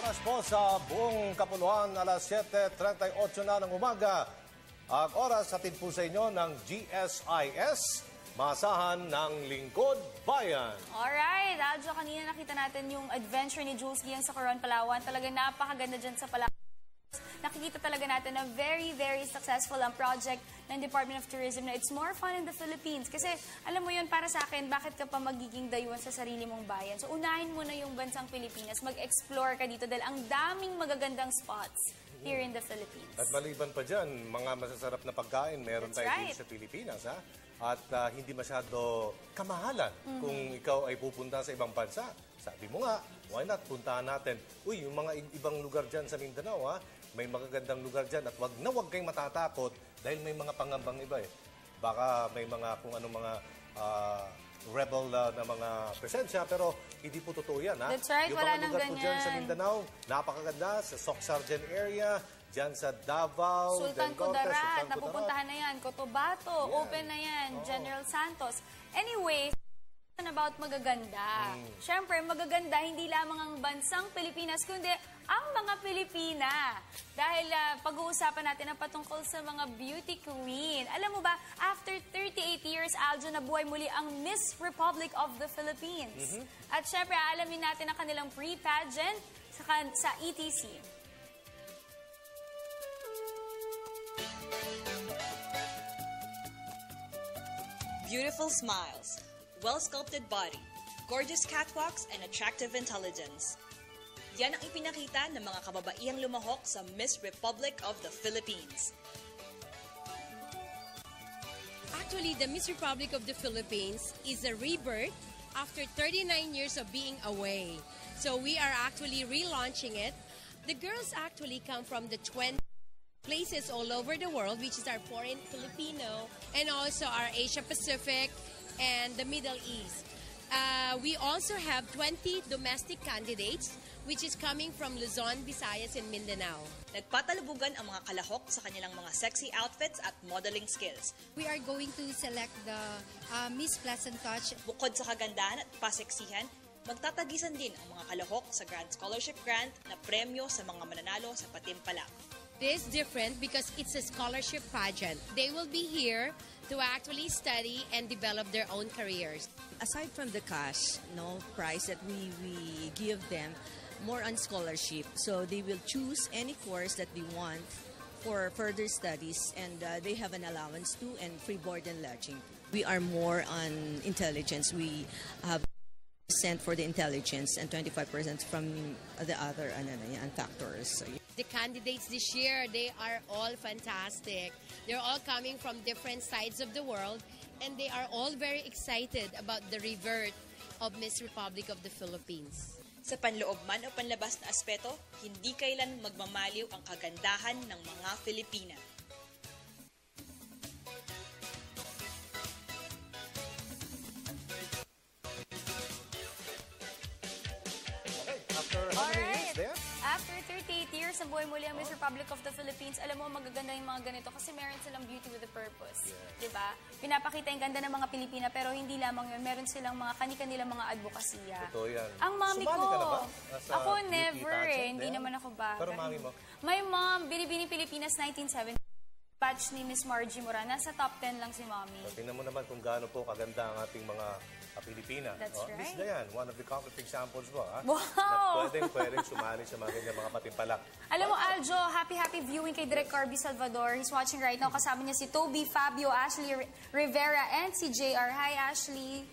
Malakas po sa buong kapuluan, alas 7:38 na ng umaga. Ang oras hatid po sa inyo ng GSIS, maasahan ng Lingkod Bayan. Alright, Aljo, kanina nakita natin yung adventure ni Jules Guian sa Coron, Palawan. Talagang napakaganda dyan sa Palawan. Nakikita talaga natin na very, very successful ang project ng Department of Tourism na It's More Fun in the Philippines. Kasi alam mo yun, para sa akin, bakit ka pa magiging dayuhan sa sarili mong bayan? So unahin mo na yung bansang Pilipinas, mag-explore ka dito dahil ang daming magagandang spots here in the Philippines. At maliban pa dyan, mga masasarap na pagkain, meron That's tayo right. dito sa Pilipinas. Ha? At hindi masyado kamahalan kung ikaw ay pupunta sa ibang bansa. Sabi mo nga, why not puntahan natin? Uy, yung mga ibang lugar dyan sa Mindanao, ha? May magagandang lugar dyan at wag kayong matatakot dahil may mga pangambang iba eh. Baka may mga kung anong mga rebel na mga presensya, pero hindi po totoo yan. Ha? That's right, yung wala mga nang lugar po dyan sa ganyan. Mindanao, napakaganda, sa Soc-Sargen area, dyan sa Davao, Sultan Dencorte, Kudarat, napupuntahan na yan. Cotabato, open na yan. General Santos. Anyway, about magaganda. Siyempre, magaganda hindi lamang ang bansang Pilipinas, kundi ang mga Pilipina. Dahil pag-uusapan natin ang patungkol sa mga beauty queen. Alam mo ba, after 38 years, Aljo, nabuhay muli ang Miss Republic of the Philippines. At siyempre, alamin natin ang kanilang pre-pageant sa ETC. Beautiful smiles, well-sculpted body, gorgeous catwalks, and attractive intelligence. Yan ang ipinakita ng mga kababaihang lumahok sa Miss Republic of the Philippines. Actually, the Miss Republic of the Philippines is a rebirth after 39 years of being away. So we are actually relaunching it. The girls actually come from the 20 places all over the world, which is our foreign Filipino and also our Asia Pacific and the Middle East. We also have 20 domestic candidates, which is coming from Luzon, Visayas, and Mindanao. Nagpatalubugan ang mga kalahok sa kanilang mga sexy outfits at modeling skills. We are going to select the Miss Pleasant Touch. Bukod sa kagandahan at paseksihan, magtatagisan din ang mga kalahok sa Grand Scholarship Grant na premyo sa mga mananalo sa Patimpalak. This is different because it's a scholarship pageant. They will be here to actually study and develop their own careers. Aside from the cash, prize that we give them, more on scholarship. So they will choose any course that they want for further studies, and they have an allowance too, and free board and lodging. We are more on intelligence. We have % for the intelligence and 25% from the other factors. The candidates this year, they are all fantastic. They're all coming from different sides of the world, and they are all very excited about the rebirth of Miss Republic of the Philippines. Sa panloob man o panlabas na aspeto, hindi kailan magmamaliw ang kagandahan ng mga Filipina. After how many years there? After 38 years, nabuhay muli ang Miss Republic of the Philippines. Alam mo, magaganda yung mga ganito kasi meron silang beauty with a purpose. Diba? Pinapakita yung ganda ng mga Pilipina, pero hindi lamang yun. Meron silang mga kani-kanilang mga advokasya. Totoo yan. Ang mami Sumali ko, ka na ba? Sa ako beauty never pageant? hindi naman ako bata. Pero mami mo? My mom, Binibini Pilipinas 1970. Batch ni Miss Margie Moran. Nasa top 10 lang si Mommy. So, tingnan mo naman kung gaano po kaganda ang ating mga Pilipina. That's right. Miss Dayan, one of the concrete examples mo, ha? Wow! Na pwedeng sumali sa mga ganyan mga patimpalak. Alam mo, Aljo, happy viewing kay Direk Carby Salvador. He's watching right now. Kasama niya si Toby, Fabio, Ashley Rivera, and si JR. Hi, Ashley.